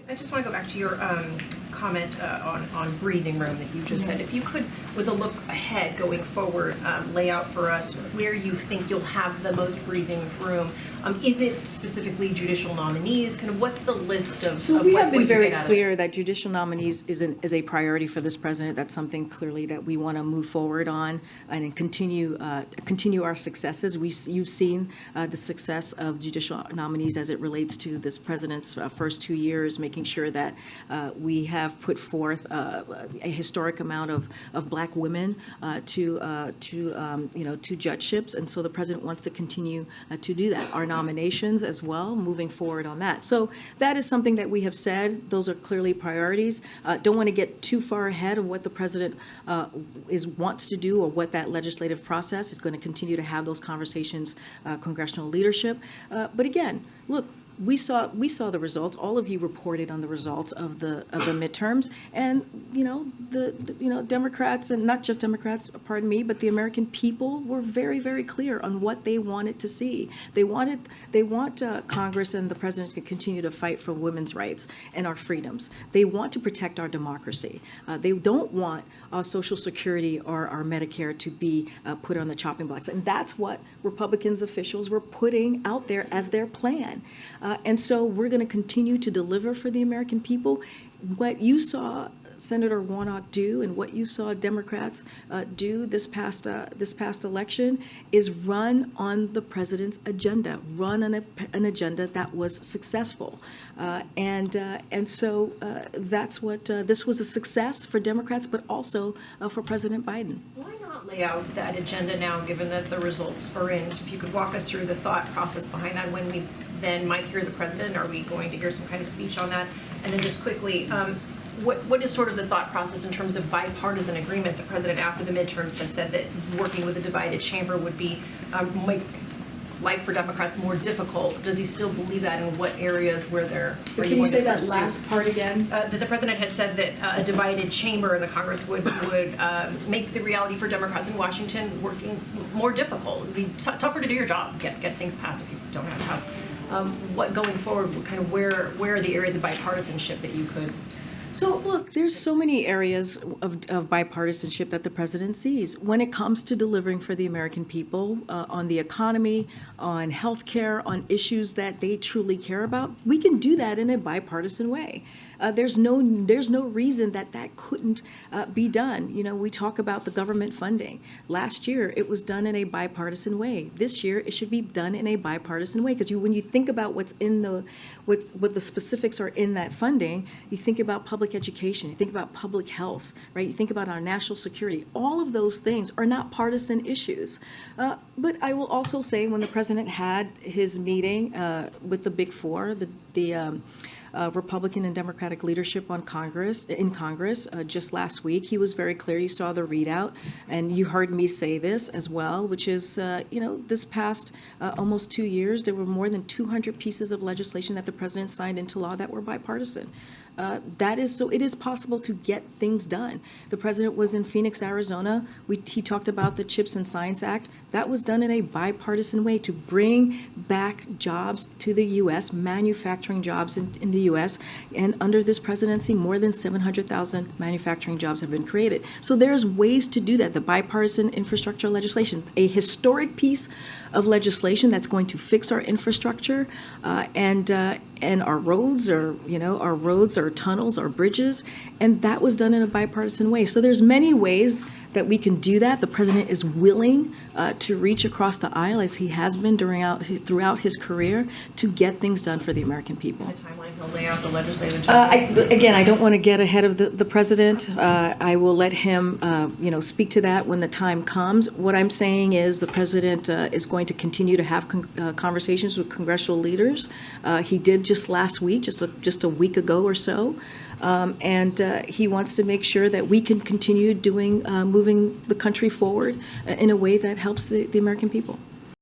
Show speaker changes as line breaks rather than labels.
I just want to go back to your comment on breathing room that you just said. If you could, with a look ahead going forward, lay out for us where you think you'll have the most breathing room. Is it specifically judicial nominees? Kind of what's the list of
So we have been very
clear
clear that judicial nominees is a priority for this president. That's something clearly that we want to move forward on and continue our successes. You've seen the success of judicial nominees as it relates to this president's first 2 years, making sure that we have put forth a historic amount of Black women to judgeships, and so the president wants to continue to do that. Our nominations as well, moving forward on that. So that is something that we have said. Those are clearly priorities. Don't want to get too far ahead of what the president wants to do or what that legislative process is going to continue to have those conversations, congressional leadership. But again, look, we saw the results. All of you reported on the results of the midterms, and the Democrats, and not just Democrats, pardon me, but the American people were very, very clear on what they wanted to see. They want Congress and the president to continue to fight for women's rights and our freedoms. They want to protect our democracy. They don't want our Social Security or our Medicare to be put on the chopping blocks, and that's what Republicans officials were putting out there as their plan. And so we're going to continue to deliver for the American people. What you saw Senator Warnock do and what you saw Democrats do this past election is run on the president's agenda, run on an agenda that was successful. And so that's what this was a success for Democrats, but also for President Biden.
Why not lay out that agenda now, given that the results are in? So if you could walk us through the thought process behind that, when we then might hear the president, are we going to hear some kind of speech on that? And then just quickly, what is sort of the thought process in terms of bipartisan agreement? The president, after the midterms, had said that working with a divided chamber would be make life for Democrats more difficult. Does he still believe that, and what areas where
Can you say that last part again?
That the president had said that a divided chamber in the Congress would make the reality for Democrats in Washington working more difficult. It would be tougher to do your job, get things passed if you don't have a House. What going forward, kind of where are the areas of bipartisanship that you could?
So look, there's so many areas of bipartisanship that the president sees when it comes to delivering for the American people on the economy, on health care, on issues that they truly care about. We can do that in a bipartisan way. There's no reason that couldn't be done. We talk about the government funding. Last year, it was done in a bipartisan way. This year, it should be done in a bipartisan way, because when you think about what the specifics are in that funding, you think about public education, you think about public health, right? You think about our national security. All of those things are not partisan issues. But I will also say, when the president had his meeting with the Big Four, the Republican and Democratic leadership in Congress just last week, he was very clear. You saw the readout, and you heard me say this as well, which is, this past almost 2 years, there were more than 200 pieces of legislation that the president signed into law that were bipartisan. It is possible to get things done. The president was in Phoenix, Arizona. He talked about the CHIPS and Science Act. That was done in a bipartisan way to bring back jobs to the U.S., manufacturing jobs in the U.S. And under this presidency, more than 700,000 manufacturing jobs have been created. So there's ways to do that. The bipartisan infrastructure legislation, a historic piece of legislation that's going to fix our infrastructure and our roads, our tunnels, our bridges, and that was done in a bipartisan way. So there's many ways that we can do that. The president is willing to reach across the aisle, as he has been throughout his career, to get things done for the American people.
The timeline he'll lay out the legislative agenda.
Again, I don't want to get ahead of the president. I will let him, speak to that when the time comes. What I'm saying is the president is going to continue to have conversations with congressional leaders. He did just last week, just a week ago or so. And he wants to make sure that we can continue moving the country forward in a way that helps the American people.